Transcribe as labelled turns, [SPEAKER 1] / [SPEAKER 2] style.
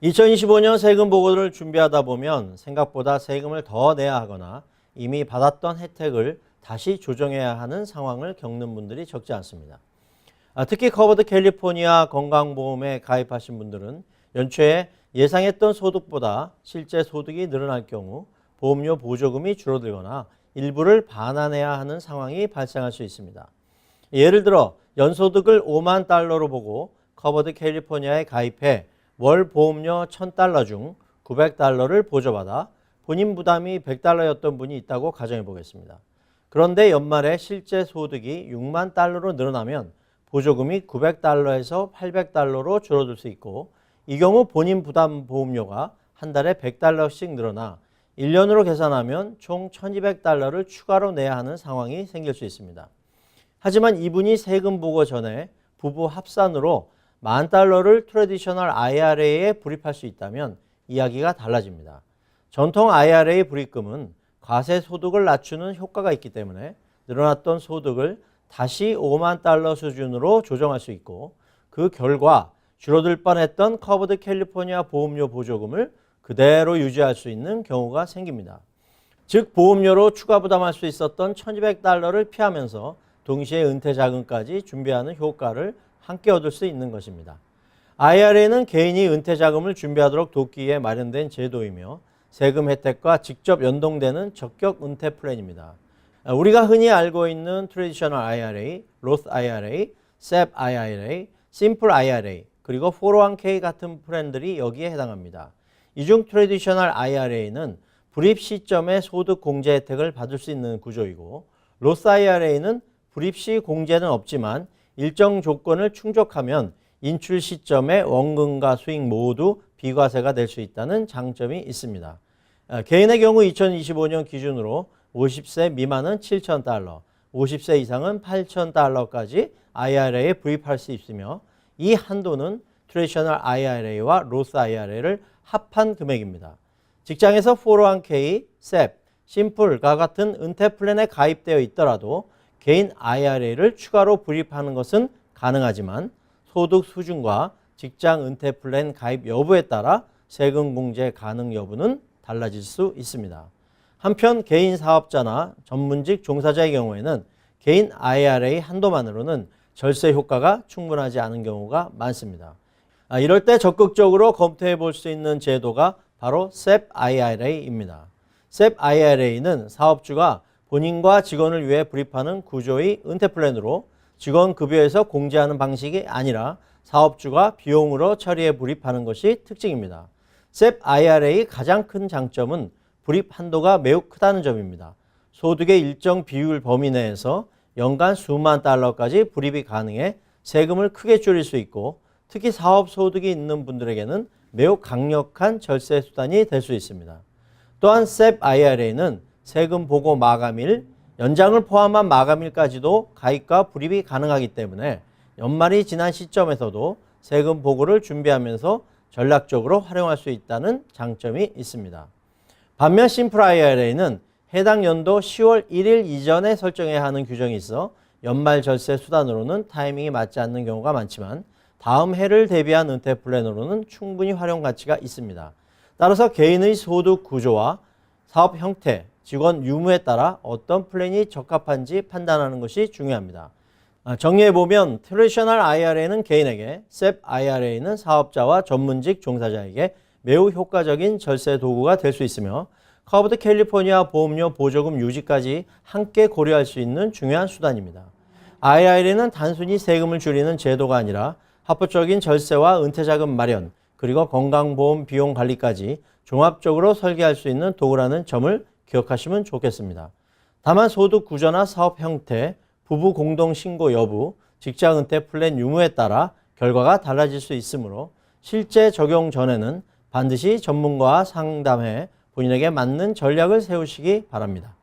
[SPEAKER 1] 2025년 세금 보고를 준비하다 보면 생각보다 세금을 더 내야 하거나 이미 받았던 혜택을 다시 조정해야 하는 상황을 겪는 분들이 적지 않습니다. 특히 커버드 캘리포니아 건강보험에 가입하신 분들은 연초에 예상했던 소득보다 실제 소득이 늘어날 경우 보험료 보조금이 줄어들거나 일부를 반환해야 하는 상황이 발생할 수 있습니다. 예를 들어 연소득을 5만 달러로 보고 커버드 캘리포니아에 가입해 월 보험료 1,000달러 중 900달러를 보조받아 본인 부담이 100달러였던 분이 있다고 가정해 보겠습니다. 그런데 연말에 실제 소득이 6만 달러로 늘어나면 보조금이 900달러에서 800달러로 줄어들 수 있고, 이 경우 본인 부담 보험료가 한 달에 100달러씩 늘어나 1년으로 계산하면 총 1,200달러를 추가로 내야 하는 상황이 생길 수 있습니다. 하지만 이분이 세금 보고 전에 부부 합산으로 10,000달러를 트래디셔널 IRA에 불입할 수 있다면 이야기가 달라집니다. 전통 IRA 불입금은 과세 소득을 낮추는 효과가 있기 때문에 늘어났던 소득을 다시 5만 달러 수준으로 조정할 수 있고, 그 결과 줄어들 뻔했던 커버드 캘리포니아 보험료 보조금을 그대로 유지할 수 있는 경우가 생깁니다. 즉 보험료로 추가 부담할 수 있었던 1,200달러를 피하면서 동시에 은퇴 자금까지 준비하는 효과를 함께 얻을 수 있는 것입니다. IRA는 개인이 은퇴 자금을 준비하도록 돕기 위해 마련된 제도이며 세금 혜택과 직접 연동되는 적격 은퇴 플랜입니다. 우리가 흔히 알고 있는 트래디셔널 IRA, 로스 IRA, SEP IRA, 심플 IRA, 그리고 401k 같은 플랜들이 여기에 해당합니다. 이 중 트래디셔널 IRA는 불입 시점에 소득 공제 혜택을 받을 수 있는 구조이고, 로스 IRA는 불입 시 공제는 없지만 일정 조건을 충족하면 인출 시점에 원금과 수익 모두 비과세가 될 수 있다는 장점이 있습니다. 개인의 경우 2025년 기준으로 50세 미만은 7,000달러, 50세 이상은 8,000달러까지 IRA에 불입할 수 있으며, 이 한도는 트래디셔널 IRA와 로스 IRA를 합한 금액입니다. 직장에서 401k, SEP, 심플과 같은 은퇴 플랜에 가입되어 있더라도 개인 IRA를 추가로 불입하는 것은 가능하지만 소득 수준과 직장 은퇴 플랜 가입 여부에 따라 세금 공제 가능 여부는 달라질 수 있습니다. 한편 개인 사업자나 전문직 종사자의 경우에는 개인 IRA 한도만으로는 절세 효과가 충분하지 않은 경우가 많습니다. 이럴 때 적극적으로 검토해 볼 수 있는 제도가 바로 SEP IRA입니다. SEP IRA는 사업주가 본인과 직원을 위해 불입하는 구조의 은퇴 플랜으로 직원 급여에서 공제하는 방식이 아니라 사업주가 비용으로 처리해 불입하는 것이 특징입니다. SEP IRA의 가장 큰 장점은 불입 한도가 매우 크다는 점입니다. 소득의 일정 비율 범위 내에서 연간 수만 달러까지 불입이 가능해 세금을 크게 줄일 수 있고, 특히 사업 소득이 있는 분들에게는 매우 강력한 절세 수단이 될 수 있습니다. 또한 SEP IRA는 세금 보고 마감일, 연장을 포함한 마감일까지도 가입과 불입이 가능하기 때문에 연말이 지난 시점에서도 세금 보고를 준비하면서 전략적으로 활용할 수 있다는 장점이 있습니다. 반면 심플 IRA는 해당 연도 10월 1일 이전에 설정해야 하는 규정이 있어 연말 절세 수단으로는 타이밍이 맞지 않는 경우가 많지만 다음 해를 대비한 은퇴 플랜으로는 충분히 활용 가치가 있습니다. 따라서 개인의 소득 구조와 사업 형태, 직원 유무에 따라 어떤 플랜이 적합한지 판단하는 것이 중요합니다. 정리해보면 트래디셔널 IRA는 개인에게, SEP IRA는 사업자와 전문직 종사자에게 매우 효과적인 절세 도구가 될 수 있으며, 커버드 캘리포니아 보험료 보조금 유지까지 함께 고려할 수 있는 중요한 수단입니다. IRA는 단순히 세금을 줄이는 제도가 아니라 합법적인 절세와 은퇴자금 마련, 그리고 건강보험 비용 관리까지 종합적으로 설계할 수 있는 도구라는 점을 기억하시면 좋겠습니다. 다만 소득 구조나 사업 형태, 부부 공동 신고 여부, 직장 은퇴 플랜 유무에 따라 결과가 달라질 수 있으므로 실제 적용 전에는 반드시 전문가와 상담해 본인에게 맞는 전략을 세우시기 바랍니다.